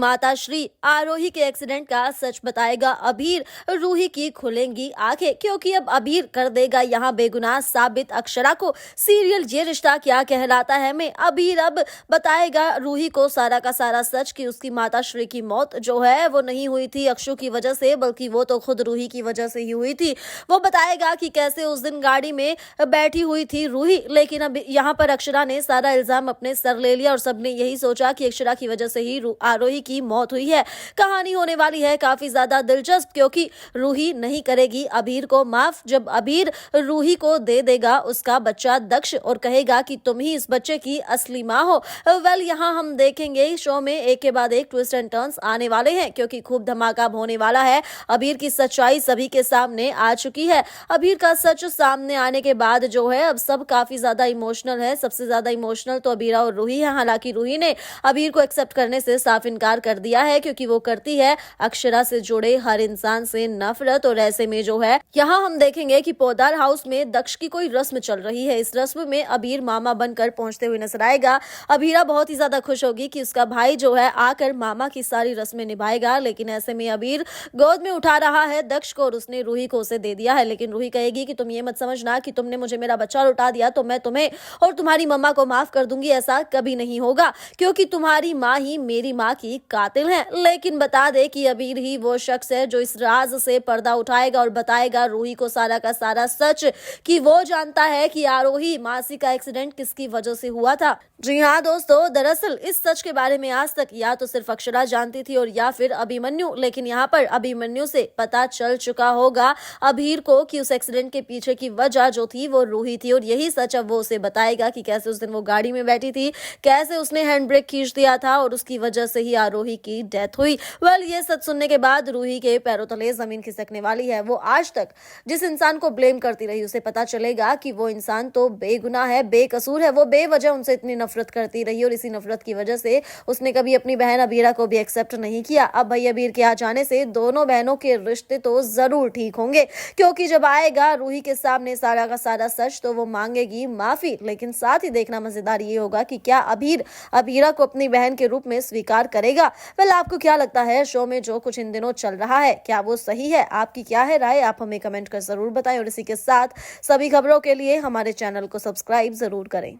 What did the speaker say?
माता श्री आरोही के एक्सीडेंट का सच बताएगा अबीर, रूही की खुलेंगी आंखें, क्योंकि अब अबीर कर देगा यहां बेगुनाह साबित अक्षरा को। सीरियल ये रिश्ता क्या कहलाता है में अबीर अब बताएगा रूही को सारा का सारा सच कि उसकी माता श्री की मौत जो है वो नहीं हुई थी अक्षु की वजह से, बल्कि वो तो खुद रूही की वजह से ही हुई थी। वो बताएगा कि कैसे उस दिन गाड़ी में बैठी हुई थी रूही, लेकिन अब यहाँ पर अक्षरा ने सारा इल्जाम अपने सर ले लिया और सबने यही सोचा कि अक्षरा की वजह से ही आरोही की मौत हुई है। कहानी होने वाली है काफी ज्यादा दिलचस्प, क्योंकि रूही नहीं करेगी अबीर को माफ। जब अबीर रूही को दे देगा उसका बच्चा दक्ष और कहेगा कि तुम ही इस बच्चे की असली माँ हो। वेल, यहाँ हम देखेंगे शो में एक के बाद एक ट्विस्ट एंड टर्न्स आने वाले हैं, क्योंकि खूब धमाका होने वाला है। अबीर की सच्चाई सभी के सामने आ चुकी है। अबीर का सच सामने आने के बाद जो है अब सब काफी ज्यादा इमोशनल है। सबसे ज्यादा इमोशनल तो अबीरा और रूही है। हालांकि रूही ने अबीर को एक्सेप्ट करने से साफ इनकार कर दिया है, क्योंकि वो करती है अक्षरा से जुड़े हर इंसान से नफरत। और ऐसे में जो है यहाँ हम देखेंगे कि पोदार हाउस में दक्ष की कोई रस्म चल रही है। इस रस्म में अबीर मामा बनकर पहुंचते हुए नजर आएगा। अबीरा बहुत ही ज्यादा खुश होगी कि उसका भाई जो है आकर मामा की सारी रस्में निभाएगा, लेकिन ऐसे में अबीर गोद में उठा रहा है दक्ष को और उसने रूही को उसे दे दिया है। लेकिन रूही कहेगी कि तुम ये मत समझना कि तुमने मुझे मेरा बच्चा लौटा दिया तो मैं तुम्हें और तुम्हारी मम्मा को माफ कर दूंगी। ऐसा कभी नहीं होगा, क्योंकि तुम्हारी माँ ही मेरी माँ की कातिल है। लेकिन बता दे कि अबीर ही वो शख्स है जो इस राज से पर्दा उठाएगा और बताएगा रूही को सारा का सारा सच, कि वो जानता है कि आरोही मासी का एक्सीडेंट किसकी वजह से हुआ था। जी हाँ दोस्तों, दरअसल इस सच के बारे में आज तक या तो सिर्फ अक्षरा जानती थी और या फिर अभिमन्यु, लेकिन यहाँ पर अभिमन्यु से पता चल चुका होगा अबीर को कि उस एक्सीडेंट के पीछे की वजह जो थी वो रूही थी। और यही सच अब वो उसे बताएगा कि कैसे उस दिन वो गाड़ी में बैठी थी, कैसे उसने हैंड ब्रेक खींच दिया था और उसकी वजह से ही आरोही की डेथ हुई। वेल, ये सच सुनने के बाद रूही के पैरों तले जमीन खिसकने वाली है। वो आज तक जिस इंसान को ब्लेम करती रही उसे पता चलेगा कि वो इंसान तो बेगुनाह है, बेकसूर है। वो बेवजह उनसे इतनी नफरत करती रही और इसी नफरत की वजह से उसने कभी अपनी बहन अबीरा को भी एक्सेप्ट नहीं किया। अब भाई अबीर के आ जाने से दोनों बहनों के रिश्ते तो जरूर ठीक होंगे, क्योंकि जब आएगा रूही के सामने सारा का सारा सच तो वो मांगेगी माफी। लेकिन साथ ही देखना मजेदार ये होगा कि क्या अबीर अबीरा को अपनी बहन के रूप में स्वीकार करेगा। वेल, आपको क्या लगता है शो में जो कुछ इन दिनों चल रहा है क्या वो सही है? आपकी क्या है राय? आप हमें कमेंट कर जरूर बताएं और इसी के साथ सभी खबरों के लिए हमारे चैनल को सब्सक्राइब जरूर करें।